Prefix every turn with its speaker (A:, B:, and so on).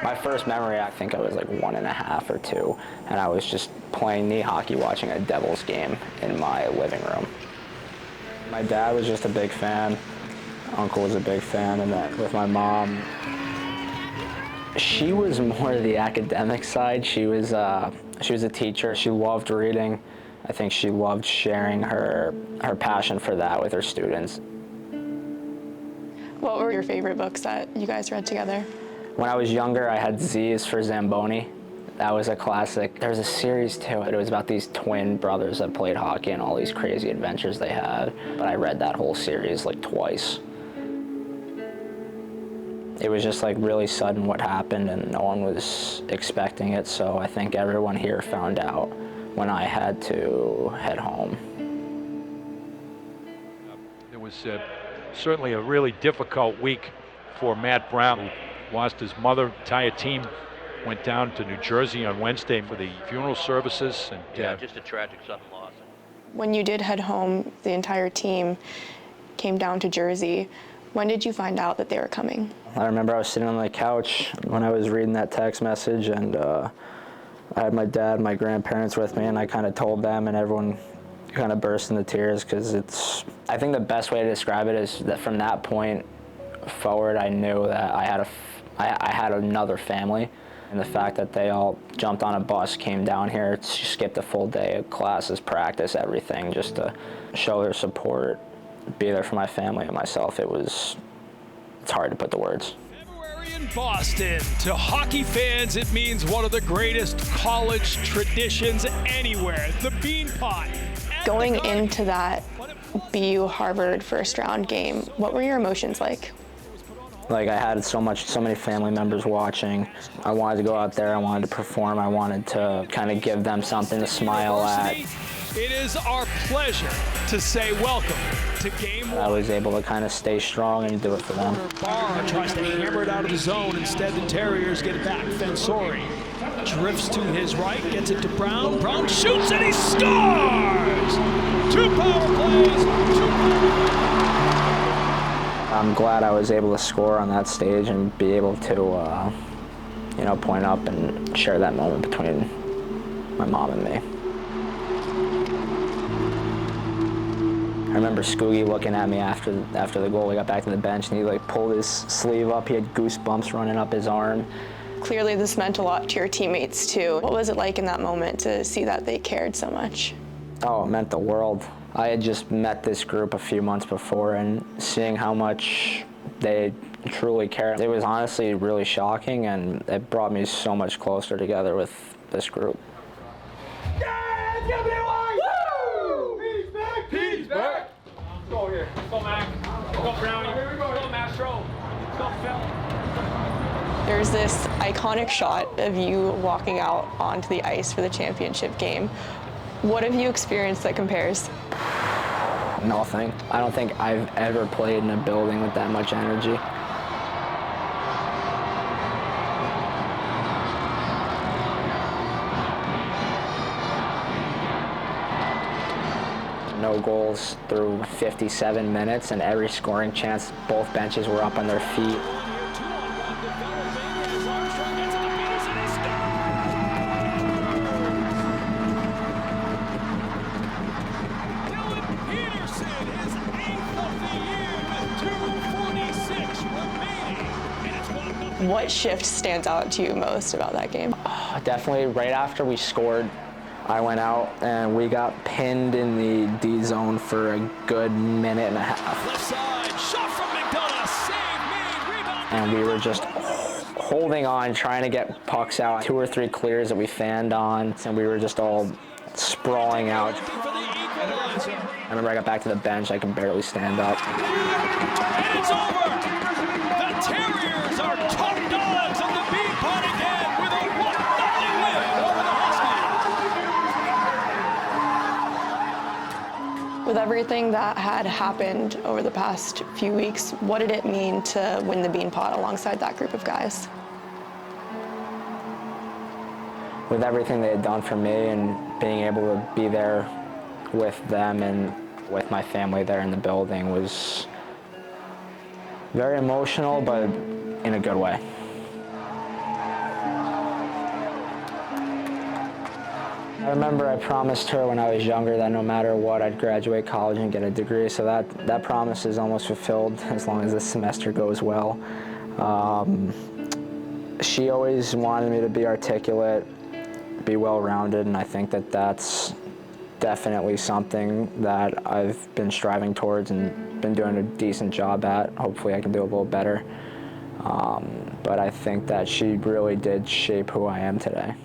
A: My first memory, I think I was like 1.5 or 2, and I was just playing knee hockey, watching a Devils game in my living room. My dad was just a big fan. Uncle was a big fan, and then with my mom, she was more the academic side. She was a teacher. She loved reading. I think she loved sharing her passion for that with her students.
B: What were your favorite books that you guys read together?
A: When I was younger, I had Z is for Zamboni. That was a classic. There was a series too. It was about these twin brothers that played hockey and all these crazy adventures they had. But I read that whole series like twice. It was just like really sudden what happened, and no one was expecting it. So I think everyone here found out when I had to head home.
C: It was certainly a really difficult week for Matt Brown, who lost his mother. The entire team went down to New Jersey on Wednesday for the funeral services. And
D: just a tragic sudden loss.
B: When you did head home, the entire team came down to Jersey. When did you find out that they were coming?
A: I remember I was sitting on the couch when I was reading that text message, and I had my dad and my grandparents with me, and I kind of told them, and everyone kind of burst into tears, because I think the best way to describe it is that from that point forward, I knew that I had another family. And the fact that they all jumped on a bus, came down here, skipped a full day of classes, practice, everything, just to show their support, be there for my family and myself. It's hard to put the words.
E: February in Boston. To hockey fans, it means one of the greatest college traditions anywhere, the Beanpot.
B: Going into that BU Harvard first round game, what were your emotions like?
A: Like, I had so many family members watching. I wanted to go out there, I wanted to perform, I wanted to kind of give them something to smile at.
E: It is our pleasure to say welcome to Game 1.
A: I was able to kind of stay strong and do it for them.
E: Barr tries to hammer it out of the zone. Instead, the Terriers get it back. Fensori drifts to his right, gets it to Brown. Brown shoots and he scores! 2 power plays,
A: I'm glad I was able to score on that stage and be able to, point up and share that moment between my mom and me. I remember Scoogie looking at me after the goal. We got back to the bench, and he pulled his sleeve up. He had goosebumps running up his arm.
B: Clearly this meant a lot to your teammates too. What was it like in that moment to see that they cared so much?
A: Oh, it meant the world. I had just met this group a few months before, and seeing how much they truly cared, it was honestly really shocking, and it brought me so much closer together with this group.
F: Yeah, WY! Woo! He's back! He's back! Let's go here. Let's go, Mac. Let's go, Brownie. Here we go. Let's go, Mastro. Let's go, Phil.
B: There's this iconic shot of you walking out onto the ice for the championship game. What have you experienced that compares?
A: Nothing. I don't think I've ever played in a building with that much energy. No goals through 57 minutes, and every scoring chance, both benches were up on their feet.
B: What shift stands out to you most about that game?
A: Definitely right after we scored, I went out and we got pinned in the D zone for a good minute and a half.
E: Left side, shot from McDonough, save made, rebound.
A: And we were just holding on, trying to get pucks out. 2 or 3 clears that we fanned on, and we were just all sprawling out. I remember I got back to the bench, I could barely stand up.
E: And it's over! The Terriers are top dogs of the Beanpot again with a 1-0 win over the Huskies.
B: With everything that had happened over the past few weeks, what did it mean to win the Beanpot alongside that group of guys?
A: With everything they had done for me and being able to be there with them and with my family there in the building was very emotional, but in a good way. I remember I promised her when I was younger that no matter what, I'd graduate college and get a degree, so that promise is almost fulfilled as long as this semester goes well. She always wanted me to be articulate, be well-rounded, and I think that that's definitely something that I've been striving towards and been doing a decent job at. Hopefully I can do a little better. But I think that she really did shape who I am today.